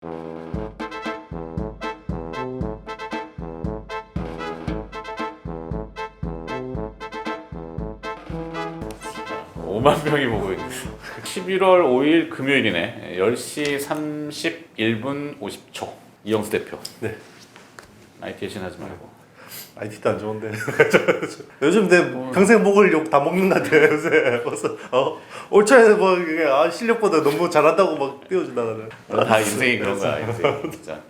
5만 명이 보고 있네. 11월 5일 금요일이네. 10시 31분 50초. 이영수 대표. 네. IT 대신 하지 말고. IT도 안 좋은데. 요즘 내 평생 먹을 욕 다 먹는 것 같아 요새. 벌써 올 초에 뭐 이게 실력보다 너무 잘한다고 막 띄워준다는. 다 인생이 그런 거야. 인생 진짜.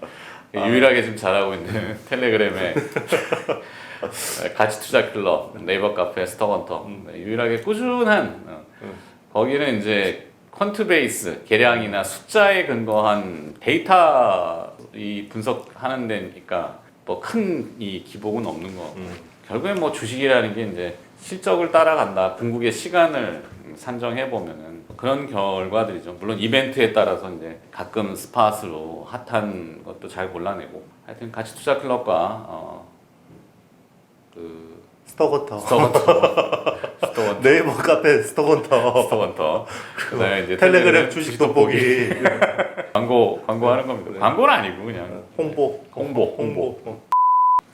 유일하게 지금 잘하고 있는 텔레그램에 가치 투자 클럽, 네이버 카페, 스톡헌터 유일하게 꾸준한 거기는 이제 퀀트베이스 계량이나 숫자에 근거한 데이터 이 분석하는 데니까 뭐 큰 이 기복은 없는 거. 결국엔 뭐 주식이라는 게 이제 실적을 따라간다. 궁극의 시간을 산정해 보면은 그런 결과들이죠. 물론 이벤트에 따라서 이제 가끔 스팟으로 핫한 것도 잘 골라내고 하여튼 가치 투자 클럽과 스톡헌터. 네이버 카페 스톡헌터. 그다음에 이제 텔레그램 주식 돋보기. 광고하는 겁니다. 광고는 아니고 그냥 홍보.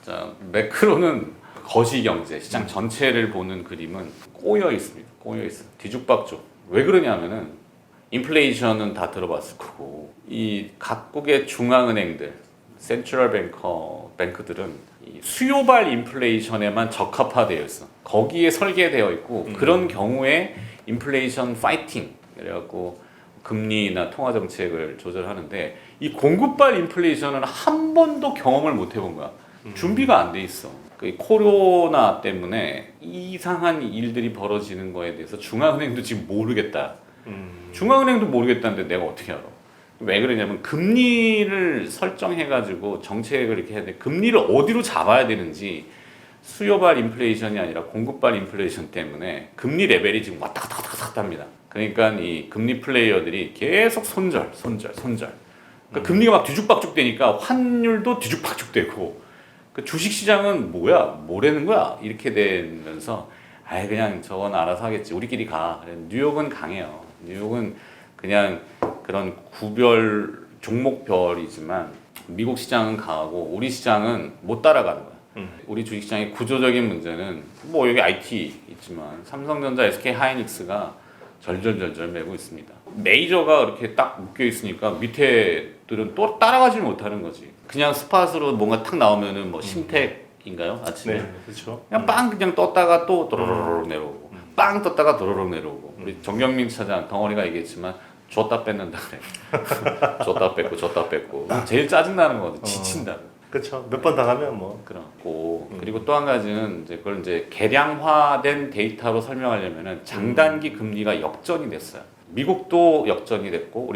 자, 매크로는 거시경제 시장 전체를 보는 그림은 꼬여 있습니다. 꼬여 있어. 뒤죽박죽. 왜 그러냐면은 인플레이션은 다 들어봤을 거고 이 각국의 중앙은행들, 센트럴 뱅크들은 이 수요발 인플레이션에만 적합화되어 있어. 거기에 설계되어 있고 그런 경우에 인플레이션 파이팅 그래갖고 금리나 통화 정책을 조절하는데 이 공급발 인플레이션은 한 번도 경험을 못 해본 거야. 준비가 안 돼 있어. 그 코로나 때문에 이상한 일들이 벌어지는 거에 대해서 중앙은행도 지금 모르겠다. 중앙은행도 모르겠다는데 내가 어떻게 알아? 왜 그러냐면 금리를 설정해가지고 정책을 이렇게 해야 돼. 금리를 어디로 잡아야 되는지 수요발 인플레이션이 아니라 공급발 인플레이션 때문에 금리 레벨이 지금 왔다 갔다 합니다. 그러니까 이 금리 플레이어들이 계속 손절. 그러니까 금리가 막 뒤죽박죽 되니까 환율도 뒤죽박죽 되고 그 주식시장은 뭐라는 거야? 이렇게 되면서 그냥 저건 알아서 하겠지. 우리끼리 가. 뉴욕은 강해요. 뉴욕은 그냥 그런 종목별이지만 미국 시장은 강하고 우리 시장은 못 따라가는 거야. 우리 주식시장의 구조적인 문제는 뭐 여기 IT 있지만 삼성전자, SK 하이닉스가 절절절절 매고 있습니다. 메이저가 이렇게 딱 묶여 있으니까 밑에들은 또 따라가지 못하는 거지. 그냥 스팟으로 뭔가 탁 나오면은 뭐 심택인가요? 아침에. 네, 그렇죠. 그냥 빵 그냥 떴다가 또 도로로록 내려오고 빵 떴다가 도로록 내려오고 우리 정경민 차장 덩어리가 얘기했지만 줬다 뺏는다 그래. 줬다 뺏고 제일 짜증나는 거거든. 지친다. 그렇죠. 몇 번 당하면 뭐 그렇고 그리고 또 한 가지는 이제 그걸 이제 계량화된 데이터로 설명하려면은 장단기 금리가 역전이 됐어요. 미국도 역전이 됐고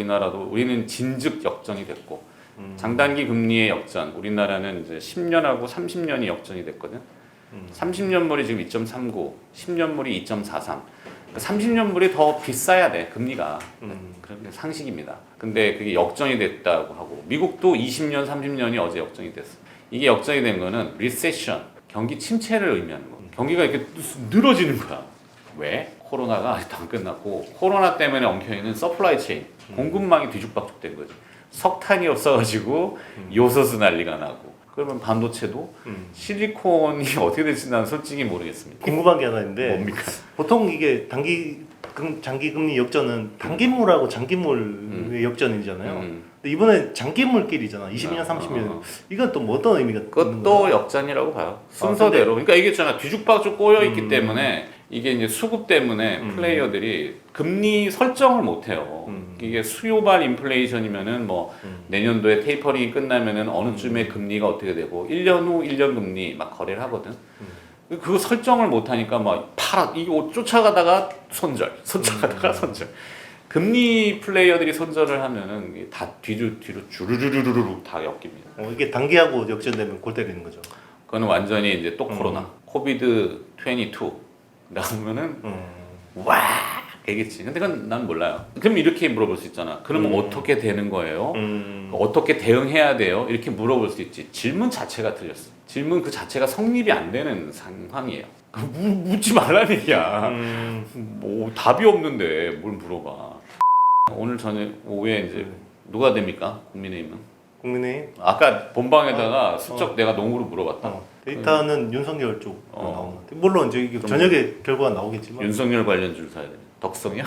우리는 진즉 역전이 됐고 장단기 금리의 역전 우리나라는 이제 10년하고 30년이 역전이 됐거든. 30년물이 지금 2.39, 10년물이 2.43. 30년물이 더 비싸야 돼 금리가. 그런 게 상식입니다. 근데 그게 역전이 됐다고 하고 미국도 20년, 30년이 어제 역전이 됐어. 이게 역전이 된 거는 리세션, 경기 침체를 의미하는 거. 경기가 이렇게 늘어지는 거야. 왜? 코로나가 아직도 안 끝났고 코로나 때문에 엉켜있는 서플라이 체인, 공급망이 뒤죽박죽 된 거지. 석탄이 없어가지고 요소수 난리가 나고 그러면 반도체도 실리콘이 어떻게 될지 난 솔직히 모르겠습니다. 궁금한 게 하나 있는데 뭡니까? 보통 이게 장기 금리 역전은 단기물하고 장기물의 역전이잖아요. 근데 이번에 장기물끼리잖아. 20년, 30년. 이건 또 뭐 어떤 의미가 있는 그것도 거야? 역전이라고 봐요. 순서대로. 그러니까 이게 있잖아. 뒤죽박죽 꼬여 있기 때문에 이게 이제 수급 때문에 플레이어들이 금리 설정을 못 해요. 이게 수요발 인플레이션이면은 뭐 내년도에 테이퍼링이 끝나면은 어느 쯤에 금리가 어떻게 되고 1년 후 1년 금리 막 거래를 하거든. 그거 설정을 못 하니까 막 이거 쫓아가다가 손절. 금리 플레이어들이 손절을 하면은 이게 다 뒤로 주르르르르 다 엮입니다. 이게 단기하고 역전되면 골 때리는 거죠. 그거는 완전히 이제 또 코로나, 코비드 22 나오면은 와 되겠지. 근데 그건 난 몰라요. 그럼 이렇게 물어볼 수 있잖아. 그럼 어떻게 되는 거예요? 어떻게 대응해야 돼요? 이렇게 물어볼 수 있지. 질문 자체가 틀렸어. 질문 그 자체가 성립이 안 되는 상황이에요. 묻지 말라는 얘기야. 뭐 답이 없는데 뭘 물어봐. 오늘 저녁 오후에 이제 누가 됩니까? 국민의힘은? 국민의힘 아까 본방에다가 슬쩍 내가 농구로 물어봤다. 데이터는 윤석열 쪽으로 어. 나오는 것 같아. 물론 이제 이게 저녁에 결과가 나오겠지만 윤석열 관련주를 사야 돼. 덕성이야?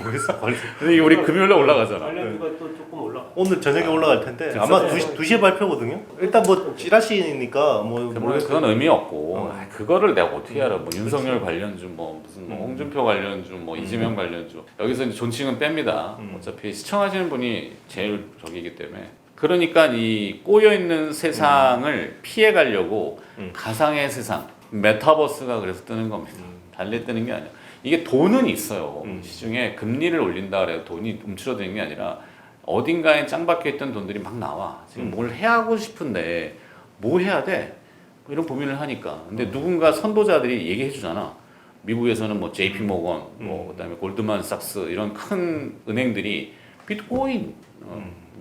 뭐겠어 관리. 근데 이게 우리 금요일에 올라가잖아. 관련주가 또 조금 올라. 오늘 저녁에 올라갈 텐데 아마 2시에 발표거든요. 일단 뭐 찌라시니까 뭐 그건 의미 없고 어. 그거를 내가 어떻게 알아? 뭐 윤석열 관련주, 뭐 무슨 뭐 홍준표 관련주, 뭐 이재명 관련주 여기서 이제 존칭은 뺍니다. 어차피 시청하시는 분이 제일 저기이기 때문에 그러니까 이 꼬여 있는 세상을 피해 가려고 가상의 세상 메타버스가 그래서 뜨는 겁니다. 달래 뜨는 게 아니야. 이게 돈은 있어요. 시중에 금리를 올린다 그래도 돈이 움츠러드는 게 아니라 어딘가에 짱 박혀 있던 돈들이 막 나와. 지금 뭘 해야 하고 싶은데 뭐 해야 돼? 뭐 이런 고민을 하니까. 근데 누군가 선도자들이 얘기해 주잖아. 미국에서는 뭐 JP 모건, 뭐 그다음에 골드만삭스 이런 큰 은행들이 비트코인,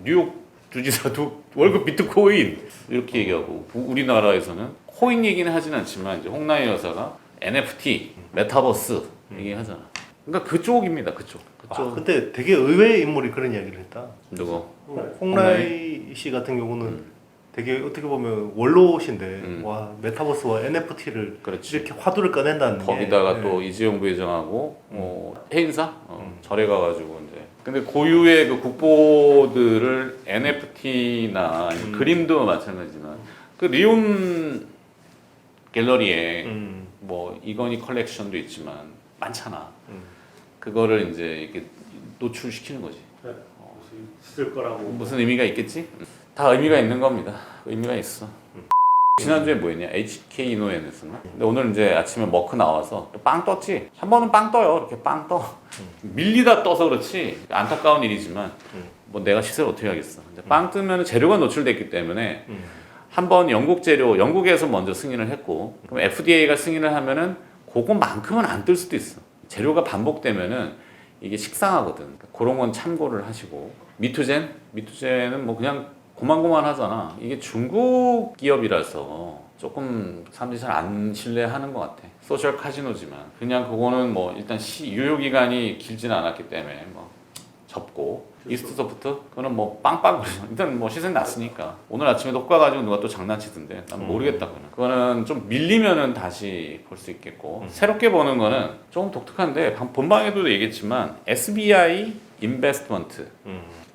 뉴욕 주지사도 월급 비트코인 이렇게 얘기하고 우리나라에서는 코인 얘기는 하진 않지만 이제 홍나희 여사가 NFT, 메타버스 얘기하잖아. 그러니까 그쪽입니다. 그쪽. 아, 근데 되게 의외의 인물이 그런 이야기를 했다. 누구? 홍라희 씨 같은 경우는 되게 어떻게 보면 원로신데 와 메타버스와 NFT를 그렇지. 이렇게 화두를 꺼낸다는 거기다가 게 또 이재용 부회장하고 해인사 절에 가가지고 이제 근데 고유의 그 국보들을 NFT나 그림도 마찬가지지만 그 리움 갤러리에 뭐 이건희 컬렉션도 있지만 많잖아. 그거를 이제 이렇게 노출시키는 거지. 네. 있을 거라고. 무슨 의미가 있겠지? 다 의미가 있는 겁니다. 의미가 있어. 지난주에 뭐였냐? HK 이노엔에서나? 근데 오늘 이제 아침에 머크 나와서 빵 떴지? 한 번은 빵 떠요. 이렇게 빵 떠. 밀리다 떠서 그렇지. 안타까운 일이지만 뭐 내가 시세를 어떻게 하겠어. 근데 빵 뜨면 재료가 노출됐기 때문에 한 번 영국 재료, 영국에서 먼저 승인을 했고 그럼 FDA가 승인을 하면은 그것만큼은 안 뜰 수도 있어. 재료가 반복되면은 이게 식상하거든. 그런 건 참고를 하시고 미투젠은 뭐 그냥 고만고만하잖아. 이게 중국 기업이라서 조금 사람들이 잘 안 신뢰하는 것 같아. 소셜 카지노지만 그냥 그거는 뭐 일단 유효 기간이 길지는 않았기 때문에 뭐 접고 이스트소프트 그거는 뭐 빵빵 일단 뭐 시세 났으니까 오늘 아침에도 호가 가지고 누가 또 장난치던데 난 모르겠다 그거는 좀 밀리면은 다시 볼 수 있겠고 새롭게 보는 거는 조금 독특한데 본방에도 얘기했지만 SBI 인베스트먼트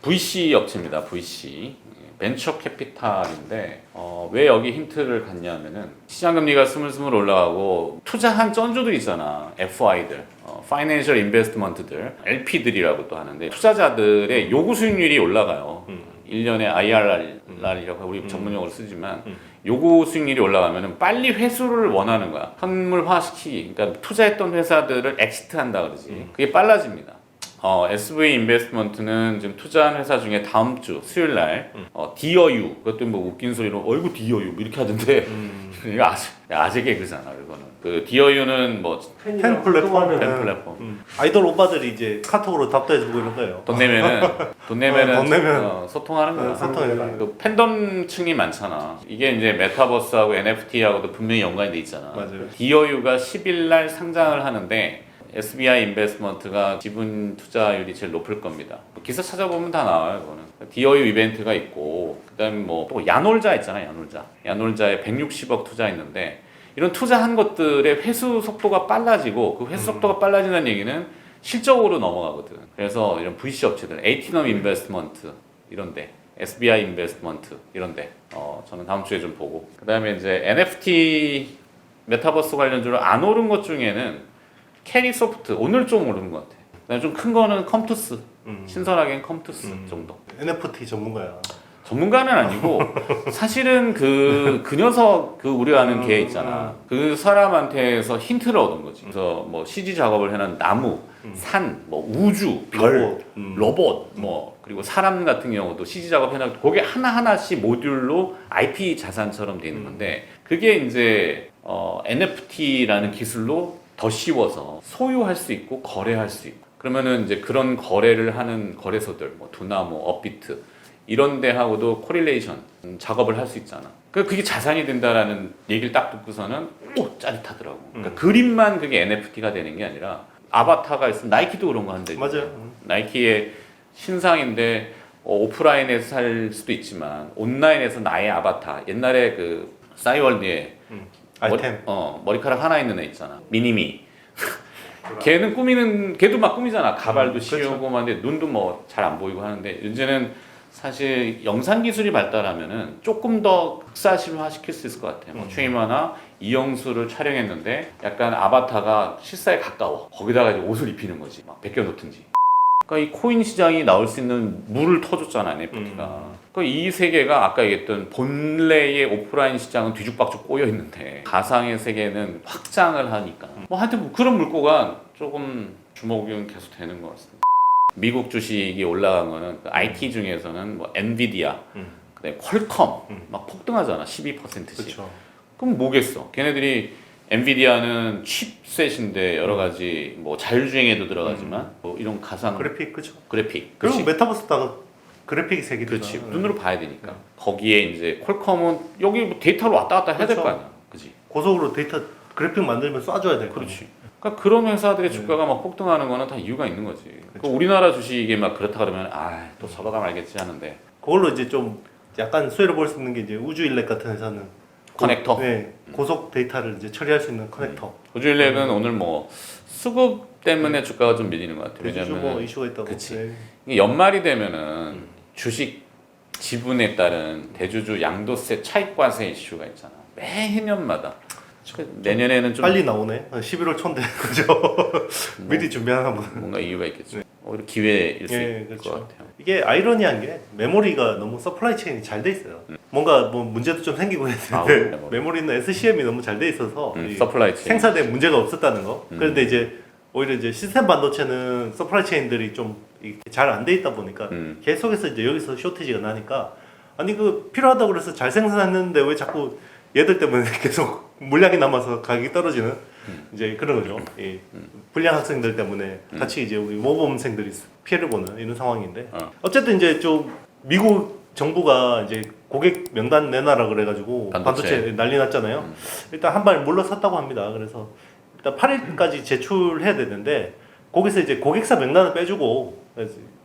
VC 업체입니다. VC 벤처 캐피탈인데 왜 여기 힌트를 갖냐면은 시장 금리가 스물스물 올라가고 투자한 쩐주들 있잖아. FI들, 파이낸셜 인베스트먼트들, LP들이라고 또 하는데 투자자들의 요구 수익률이 올라가요. 1년에 IRR이라고 우리 전문용어로 쓰지만 요구 수익률이 올라가면은 빨리 회수를 원하는 거야. 현물화시키, 그러니까 투자했던 회사들을 엑시트한다 그러지. 그게 빨라집니다. SV 인베스트먼트는 지금 투자한 회사 중에 다음 주 수요일 날 디어유 그것도 뭐 웃긴 소리로 어이구 디어유 뭐 이렇게 하던데 이거 아재 개그잖아 그거는. 그 디어유는 뭐 팬 플랫폼, 팬 플랫폼. 아이돌 오빠들이 이제 카톡으로 답답해주고 이런 거예요. 돈 내면은 돈 내면 소통하는 거야. 소통해요. 그 팬덤층이 많잖아. 이게 이제 메타버스하고 NFT하고도 분명히 연관이 돼 있잖아. 맞아요. 디어유가 10일 날 상장을 하는데 SBI 인베스트먼트가 지분 투자율이 제일 높을 겁니다. 기사 찾아보면 다 나와요, 그거는. 디어유 이벤트가 있고, 그다음에 뭐 또 야놀자 있잖아요, 야놀자. 야놀자에 160억 투자했는데 이런 투자한 것들의 회수 속도가 빨라지고 그 회수 속도가 빨라진다는 얘기는 실적으로 넘어가거든. 그래서 이런 VC 업체들, 에이티넘 인베스트먼트 이런데, SBI 인베스트먼트 이런데, 저는 다음 주에 좀 보고. 그다음에 이제 NFT 메타버스 관련주로 안 오른 것 중에는 캐리소프트 오늘 좀 오른 것 같아. 그다음에 좀 큰 거는 컴투스. 신선하게는 컴투스 정도. NFT 전문가야. 전문가는 아니고 사실은 그 녀석 그 우리가 아는 걔 있잖아. 그 사람한테서 힌트를 얻은 거지. 그래서 뭐 CG 작업을 해놓은 나무, 산, 뭐 우주, 별, 로봇, 뭐 그리고 사람 같은 경우도 CG 작업 해놓고 그게 하나 하나씩 모듈로 IP 자산처럼 돼 있는 건데 그게 이제 NFT라는 기술로 더 쉬워서 소유할 수 있고 거래할 수 있고 그러면은 이제 그런 거래를 하는 거래소들 뭐 두나무, 업비트 이런 데하고도 코릴레이션 작업을 할 수 있잖아. 그게 자산이 된다라는 얘기를 딱 듣고서는 오 짜릿하더라고. 그러니까 그림만 그게 NFT가 되는 게 아니라 아바타가 있으면 나이키도 그런 거 한대. 맞아요. 나이키의 신상인데 오프라인에서 살 수도 있지만 온라인에서 나의 아바타 옛날에 그 싸이월드에 아이템. 머리카락 하나 있는 애 있잖아 미니미 걔도 막 꾸미잖아 가발도 씌우고 막 근데 눈도 뭐 잘 안 보이고 하는데 이제는 사실 영상 기술이 발달하면은 조금 더 극사실화 시킬 수 있을 것 같아요. 뭐 최임화나 이영수를 촬영했는데 약간 아바타가 실사에 가까워. 거기다가 이제 옷을 입히는 거지. 막 벗겨놓든지. 그러니까 이 코인 시장이 나올 수 있는 물을 터줬잖아 NFT가. 그러니까 이 세계가 아까 얘기했던 본래의 오프라인 시장은 뒤죽박죽 꼬여 있는데 가상의 세계는 확장을 하니까. 뭐 하여튼 뭐 그런 물꼬가 조금 주목은 계속 되는 것 같습니다. 미국 주식이 올라간 거는 그 IT 중에서는 뭐 엔비디아, 그다음에 퀄컴 막 폭등하잖아 12%씩. 그렇죠. 그럼 뭐겠어? 걔네들이 엔비디아는 칩셋인데 여러 가지 뭐 자율주행에도 들어가지만 뭐 이런 가상 그래픽 그렇죠. 그래픽. 그리고 그치? 메타버스다가 그래픽이 세계잖아. 그렇지. 눈으로 봐야 되니까. 거기에 이제 퀄컴은 여기 뭐 데이터로 왔다 갔다 해야 될 거 그렇죠. 아니야. 그지? 고속으로 데이터 그래픽 만들면 쏴줘야 될 거야. 그렇지. 그러니까 그런 회사들의 주가가 막 폭등하는 거는 다 이유가 있는 거지. 그 우리나라 주식이 막 그렇다 그러면 또 저러다 말겠지 하는데. 그걸로 이제 좀 약간 수혜를 볼 수 있는 게 이제 우주인렉 같은 회사는 커넥터. 네, 고속 데이터를 이제 처리할 수 있는 커넥터. 우주일렉은 오늘 뭐 수급 때문에 주가가 좀 밀리는 것 같아요. 대주주 뭐 이슈가 있다고. 그치. 네. 이게 연말이 되면은 주식 지분에 따른 대주주 양도세 차익과세 이슈가 있잖아. 매년마다. 내년에는 좀 빨리 나오네. 11월 초인데 그죠? 미리 준비하나 보다. 뭔가 이유가 있겠죠. 오히려 기회일 수 예, 있을 그렇죠. 것 같아요. 이게 아이러니한 게 메모리가 너무 서플라이 체인이 잘 돼 있어요. 뭔가 뭐 문제도 좀 생기고 했는데 메모리는 SCM이 너무 잘 돼 있어서 이 서플라이 체인. 생산에 문제가 없었다는 거. 그런데 이제 오히려 이제 시스템 반도체는 서플라이 체인들이 좀 잘 안 돼 있다 보니까 계속해서 이제 여기서 쇼티지가 나니까 아니 그 필요하다고 그래서 잘 생산했는데 왜 자꾸 얘들 때문에 계속 물량이 남아서 가격이 떨어지는 이제 그런 거죠. 이 불량 학생들 때문에 같이 이제 우리 모범생들이 피해를 보는 이런 상황인데 어쨌든 이제 좀 미국 정부가 이제 고객 명단 내놔라 그래가지고 반도체 난리 났잖아요. 일단 한 발 물러섰다고 합니다. 그래서 일단 8일까지 제출해야 되는데 거기서 이제 고객사 명단을 빼주고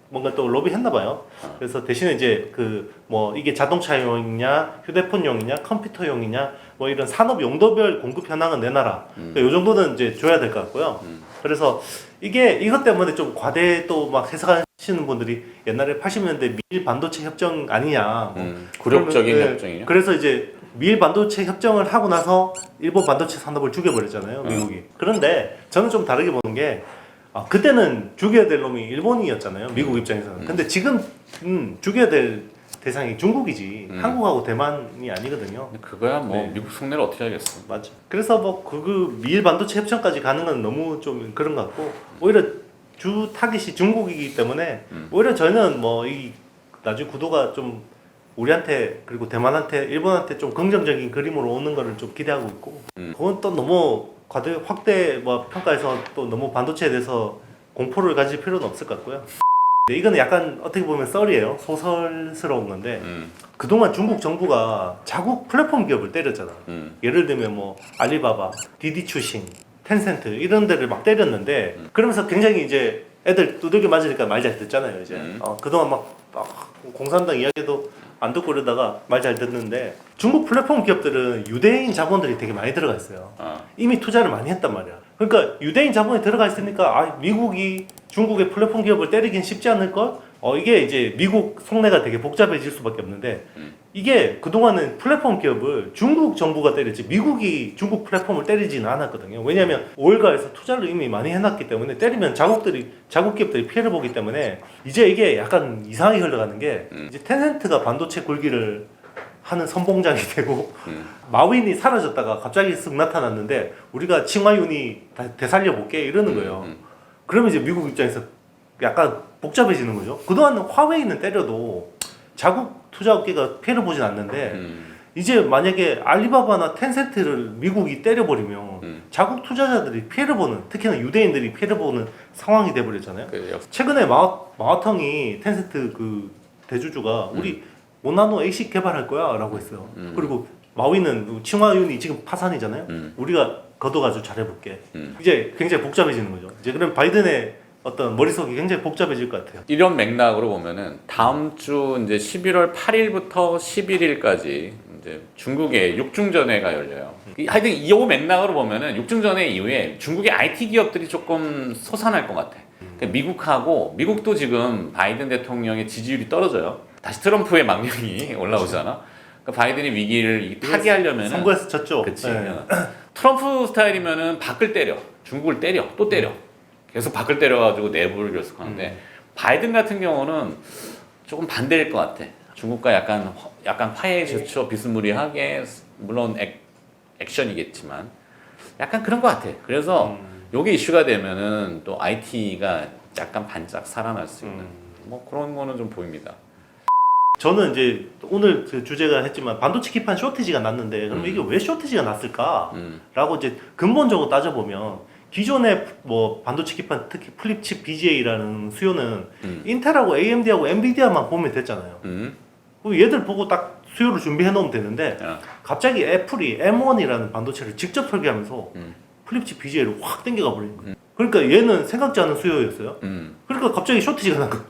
뭔가 또 로비했나 봐요. 그래서 대신에 이제 그 뭐 이게 자동차용이냐, 휴대폰용이냐, 컴퓨터용이냐, 뭐 이런 산업 용도별 공급 현황은 내놔라. 이 정도는 이제 줘야 될 것 같고요. 그래서 이것 때문에 좀 과대 또 막 해석하시는 분들이 옛날에 80년대 미일 반도체 협정 아니냐. 굴욕적인 그러면, 협정이요. 그래서 이제 미일 반도체 협정을 하고 나서 일본 반도체 산업을 죽여버렸잖아요, 미국이. 그런데 저는 좀 다르게 보는 게 그때는 죽여야 될 놈이 일본이었잖아요, 미국 입장에서는. 근데 지금 죽여야 될 대상이 중국이지 한국하고 대만이 아니거든요. 그거야 뭐 네. 미국 속내를 어떻게 하겠어. 맞죠. 그래서 뭐 그 미일 반도체 협정까지 가는 건 너무 좀 그런 것 같고 오히려 주 타깃이 중국이기 때문에 오히려 저는 뭐 이 나중에 구도가 좀 우리한테 그리고 대만한테 일본한테 좀 긍정적인 그림으로 오는 거를 좀 기대하고 있고 그건 또 너무 과대 확대 뭐 평가해서 또 너무 반도체에 대해서 공포를 가질 필요는 없을 것 같고요. 근데 이거는 약간 어떻게 보면 썰이에요. 소설스러운 건데 그동안 중국 정부가 자국 플랫폼 기업을 때렸잖아. 예를 들면 뭐 알리바바, 디디추싱, 텐센트 이런 데를 막 때렸는데 그러면서 굉장히 이제 애들 두들겨 맞으니까 말 잘 듣잖아요. 이제 그동안 막 공산당 이야기도 안 듣고 그러다가 말 잘 듣는데 중국 플랫폼 기업들은 유대인 자본들이 되게 많이 들어가 있어요. 이미 투자를 많이 했단 말이야. 그러니까 유대인 자본이 들어가 있으니까 미국이 중국의 플랫폼 기업을 때리긴 쉽지 않을 걸. 이게 이제 미국 속내가 되게 복잡해질 수밖에 없는데 이게 그동안은 플랫폼 기업을 중국 정부가 때렸지 미국이 중국 플랫폼을 때리지는 않았거든요. 왜냐하면 오일가에서 투자를 이미 많이 해놨기 때문에 때리면 자국 기업들이 피해를 보기 때문에 이제 이게 약간 이상하게 흘러가는 게 이제 텐센트가 반도체 굴기를 하는 선봉장이 되고 마윈이 사라졌다가 갑자기 쓱 나타났는데 우리가 칭화윤이 되살려 볼게 이러는 거예요. 그러면 이제 미국 입장에서 약간 복잡해지는 거죠. 그동안 화웨이는 때려도 자국 투자업계가 피해를 보진 않는데 이제 만약에 알리바바나 텐센트를 미국이 때려버리면 자국 투자자들이 피해를 보는, 특히나 유대인들이 피해를 보는 상황이 돼버렸잖아요. 최근에 마와텅이 텐센트 그 대주주가 우리 모나노 ASIC 개발할 거야 라고 했어요. 그리고 마위는 칭화윤이 지금 파산이잖아요. 우리가 걷어가지고 잘해볼게. 이제 굉장히 복잡해지는 거죠. 이제 그럼 바이든의 어떤 머릿속이 굉장히 복잡해질 것 같아요. 이런 맥락으로 보면은 다음 주 이제 11월 8일부터 11일까지 이제 중국의 육중전회가 열려요. 하여튼 이 맥락으로 보면은 육중전회 이후에 중국의 IT 기업들이 조금 솟아날 것 같아. 그러니까 미국도 지금 바이든 대통령의 지지율이 떨어져요. 다시 트럼프의 망명이 올라오잖아. 그러니까 바이든이 위기를 타개하려면은 선거에서 졌죠. 그치. 네. 트럼프 스타일이면은 밖을 때려. 중국을 때려. 또 때려. 계속 밖을 때려가지고 내부를 결속하는데 바이든 같은 경우는 조금 반대일 것 같아. 중국과 약간 화해조처 비스무리하게 물론 액션이겠지만 약간 그런 것 같아. 그래서 요게 이슈가 되면은 또 IT가 약간 반짝 살아날 수 있는 뭐 그런 거는 좀 보입니다. 저는 이제 오늘 그 주제가 했지만 반도체 기판 쇼티지가 났는데 그럼 이게 왜 쇼티지가 났을까? 라고 이제 근본적으로 따져보면 기존의 뭐 반도체 기판 특히 플립칩 BGA라는 수요는 인텔하고 AMD하고 엔비디아만 보면 됐잖아요. 그럼 얘들 보고 딱 수요를 준비해 놓으면 되는데 갑자기 애플이 M1이라는 반도체를 직접 설계하면서 플립칩 BGA를 확 땡겨가 버린 거예요. 그러니까 얘는 생각지 않은 수요였어요. 그러니까 갑자기 쇼티지가 난 거예요.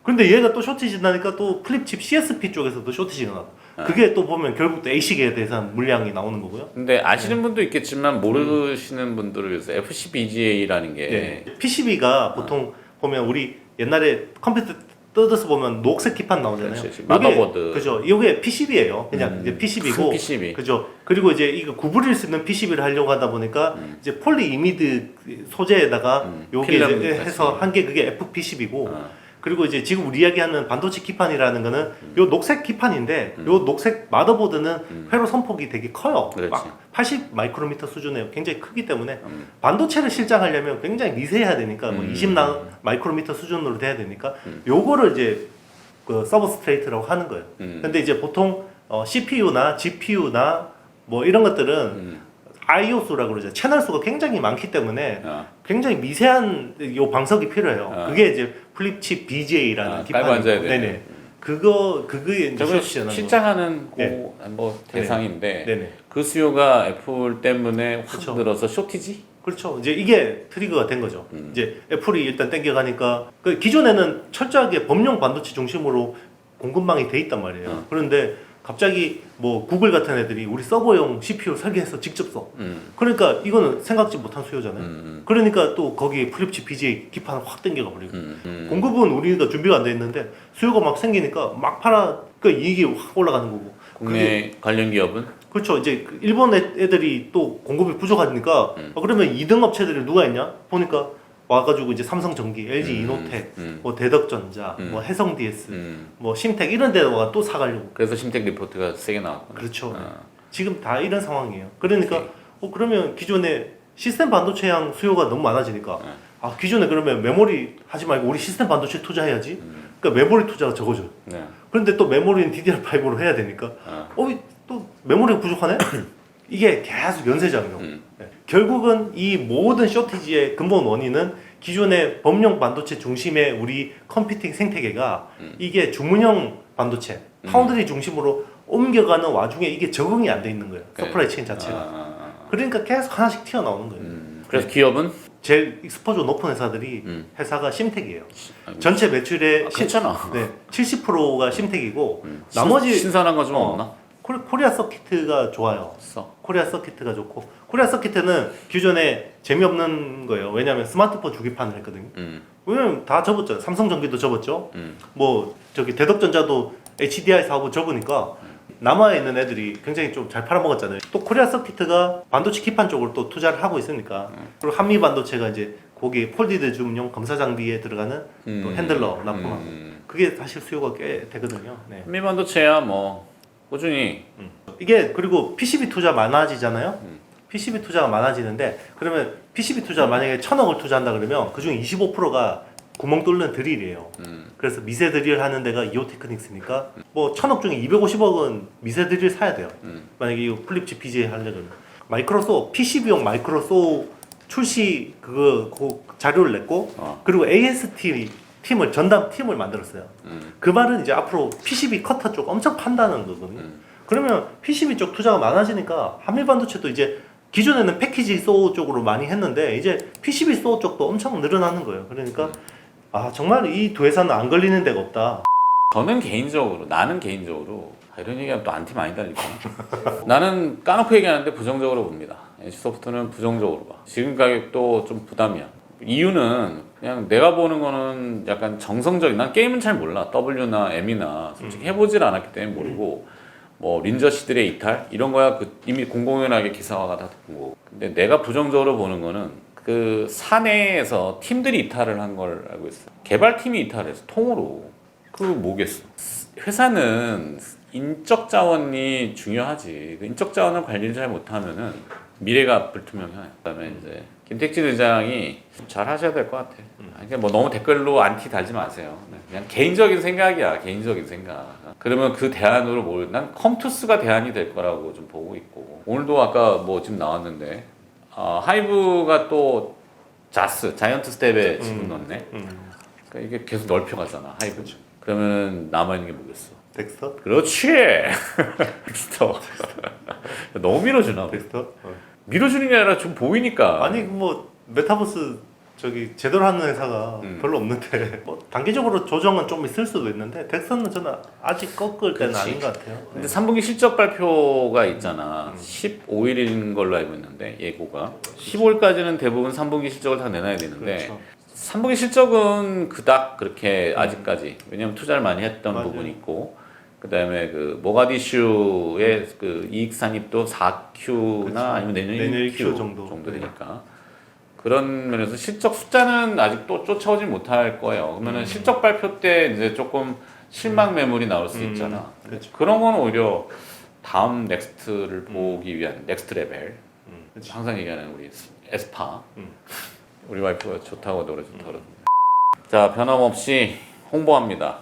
근데 얘가 또 쇼티지 나니까 또 플립칩 CSP 쪽에서도 쇼티지가 나고 그게 또 보면 결국 또 ASIC에 대해서 물량이 나오는 거고요. 근데 아시는 분도 있겠지만 모르시는 분들을 위해서 FCBGA라는 게 예. PCB가 보통 보면 우리 옛날에 컴퓨터 뜯어서 보면 녹색 기판 나오잖아요. 그렇지. 마더보드. 그죠. 이게 PCB예요. 그냥 이제 PCB고. 큰 PCB. 그죠. 그리고 이제 이거 구부릴 수 있는 PCB를 하려고 하다 보니까 이제 폴리 이미드 소재에다가 요게 이제 필라멘트 해서 한 게 그게 FPCB고. 그리고 이제 지금 우리 이야기하는 반도체 기판이라는 거는 요 녹색 기판인데 요 녹색 마더보드는 회로 선폭이 되게 커요. 그렇지. 막 80 마이크로미터 수준에 굉장히 크기 때문에 반도체를 실장하려면 굉장히 미세해야 되니까 뭐 20 마이크로미터 수준으로 돼야 되니까 요거를 이제 그 서브스트레이트라고 하는 거예요. 근데 이제 보통 CPU나 GPU나 뭐 이런 것들은 IO 수라고 그러죠. 채널 수가 굉장히 많기 때문에 굉장히 미세한 요 방석이 필요해요. 그게 이제 플립칩 BGA라는 깔고 앉아야 돼. 네네. 그게 이제 저걸 쇼티잖아요. 실장하는 네. 뭐 대상인데 네네. 그 수요가 애플 때문에 확 그쵸. 늘어서 쇼티지? 그렇죠. 이제 이게 트리거가 된 거죠. 이제 애플이 일단 땡겨가니까 그 기존에는 철저하게 범용 반도체 중심으로 공급망이 돼 있단 말이에요. 그런데 갑자기 뭐 구글 같은 애들이 우리 서버용 CPU 설계해서 직접 써. 그러니까 이거는 생각지 못한 수요잖아요. 그러니까 또 거기에 플립칩 BGA 기판을 확 땡겨가 버리고 공급은 우리가 준비가 안 돼 있는데 수요가 막 생기니까 막 팔아 그러니까 이익이 확 올라가는 거고. 국내 관련 기업은? 그렇죠. 이제 그 일본 애들이 또 공급이 부족하니까 그러면 2등 업체들이 누가 있냐? 보니까 와가지고 이제 삼성전기, LG 이노텍, 뭐 대덕전자, 뭐 해성 DS, 뭐 심텍 이런 데다가 또 사가려고. 그래서 심텍 리포트가 세게 나왔구나. 그렇죠. 지금 다 이런 상황이에요. 그러니까 그러면 기존에 시스템 반도체향 수요가 너무 많아지니까 아 기존에 그러면 메모리 하지 말고 우리 시스템 반도체 투자해야지. 그러니까 메모리 투자가 적어져요. 네. 그런데 또 메모리는 DDR5로 해야 되니까 또 메모리가 부족하네? 이게 계속 연쇄작용. 네. 결국은 이 모든 쇼티지의 근본 원인은 기존의 범용 반도체 중심의 우리 컴퓨팅 생태계가 이게 주문형 반도체, 파운드리 중심으로 옮겨가는 와중에 이게 적응이 안 돼 있는 거예요. 서플라이 체인 자체가. 그러니까 계속 하나씩 튀어나오는 거예요. 그래서 기업은? 제일 익스포저 높은 회사들이 회사가 심텍이에요. 전체 매출의 괜찮아. 70%가 심텍이고 나머지 신선한 거 좀 없나? 코리아 서킷가 좋아요. 코리아 서킷가 좋고 코리아 서킷은 기존에 재미없는 거예요. 왜냐하면 스마트폰 주기판을 했거든요. 왜냐면 다 접었잖아요. 삼성전기도 접었죠. 뭐 저기 대덕전자도 HDI 사업을 접으니까 남아 있는 애들이 굉장히 좀 잘 팔아먹었잖아요. 또 코리아 서킷가 반도체 기판 쪽으로 또 투자를 하고 있으니까 그리고 한미 반도체가 이제 거기 폴디드 줌용 검사 장비에 들어가는 또 핸들러 납품하고 그게 사실 수요가 꽤 되거든요. 네. 한미 반도체야 뭐 꾸준히 이게 그리고 PCB 투자 많아지잖아요. PCB 투자가 많아지는데 그러면 PCB 투자 만약에 1,000억을 투자한다 그러면 그중 25%가 구멍 뚫는 드릴이에요. 그래서 미세 드릴 하는 데가 이오테크닉스니까 뭐 1,000억 중에 250억은 미세 드릴 사야 돼요. 만약에 이거 플립칩 BGA 하려면 마이크로소 PCB용 마이크로소 출시 그 자료를 냈고 그리고 AST 팀을 전담 팀을 만들었어요. 그 말은 이제 앞으로 PCB 커터 쪽 엄청 판다는 거거든요. 그러면 PCB 쪽 투자가 많아지니까 한미 반도체도 이제 기존에는 패키지 소우 쪽으로 많이 했는데 이제 PCB 소우 쪽도 엄청 늘어나는 거예요. 그러니까 아 정말 이 두 회사는 안 걸리는 데가 없다. 나는 개인적으로 이런 얘기하면 또 안티 많이 달리고 나는 까놓고 얘기하는데 부정적으로 봅니다. NC소프트는 부정적으로 봐. 지금 가격도 좀 부담이야. 이유는 그냥 내가 보는 거는 약간 정성적인, 난 게임은 잘 몰라. W나 M이나 솔직히 해보질 않았기 때문에 모르고 뭐 린저씨들의 이탈 이런 거야 이미 공공연하게 기사화가 다 됐고 거고. 근데 내가 부정적으로 보는 거는 그 사내에서 팀들이 이탈을 한 걸 알고 있어. 개발팀이 이탈했어. 통으로. 그 뭐겠어. 회사는 인적 자원이 중요하지. 그 인적 자원을 관리를 잘 못하면은 미래가 불투명해. 그다음에 이제 김택진 의장이 잘 하셔야 될 것 같아. 그러니까 뭐 너무 댓글로 안티 달지 마세요. 그냥 개인적인 생각이야. 개인적인 생각. 그러면 그 대안으로 난 컴투스가 대안이 될 거라고 좀 보고 있고. 오늘도 아까 뭐 지금 나왔는데 하이브가 또 자이언트 스텝에 지금 넣네. 그러니까 이게 계속 넓혀가잖아. 하이브. 그러면 남아있는 게 뭐겠어? 덱스터? 그렇지. 덱스터. 너무 밀어주나? 덱스터? 밀어주는 게 아니라 좀 보이니까. 아니 뭐 메타버스 저기 제대로 하는 회사가 별로 없는데 뭐 단기적으로 조정은 좀 있을 수도 있는데 덱스터는 저는 아직 꺾을 때는 그렇지. 아닌 것 같아요. 근데 3분기 실적 발표가 있잖아. 15일인 걸로 알고 있는데 예고가 15일까지는 대부분 3분기 실적을 다 내놔야 되는데 그렇죠. 3분기 실적은 그닥 그렇게 아직까지 왜냐면 투자를 많이 했던 맞아요. 부분이 있고 그다음에 그 모가디슈의 그 이익 산입도 4Q나 그렇죠. 아니면 내년 내년 1Q 1Q 정도. 되니까 그런 면에서 실적 숫자는 아직 또 쫓아오지 못할 거예요. 그러면은 실적 발표 때 이제 조금 실망 매물이 나올 수 있잖아. 그렇죠. 그런 건 오히려 다음 넥스트를 보기 위한 넥스트 레벨. 그렇죠. 항상 얘기하는 우리 에스파. 음. 우리 와이프가 좋다고 노래 좋다고 그러던데. 자, 변함없이 홍보합니다.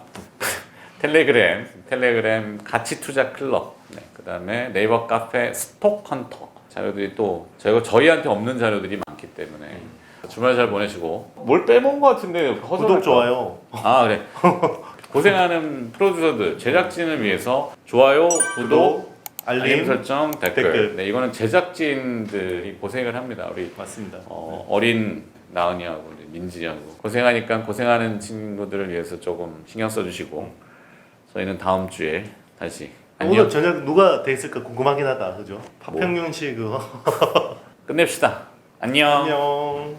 텔레그램 가치 투자 클럽. 네, 그다음에 네이버 카페 스톡헌터. 자료들이 또 저희한테 없는 자료들이 많기 때문에 주말 잘 보내시고 뭘 빼먹은 것 같은데 구독 좋아요. 아 그래 고생하는 프로듀서들 제작진을 위해서 좋아요 구독 알림 설정 댓글. 네, 이거는 제작진들이 고생을 합니다. 우리 맞습니다. 어린 나은이하고 민지하고 고생하니까 고생하는 친구들을 위해서 조금 신경 써주시고 저희는 다음 주에 다시 안녕. 오늘 저녁 누가 돼 있을까 궁금하긴 하다, 그죠? 파평윤 씨 그거. 끝냅시다. 안녕. 안녕.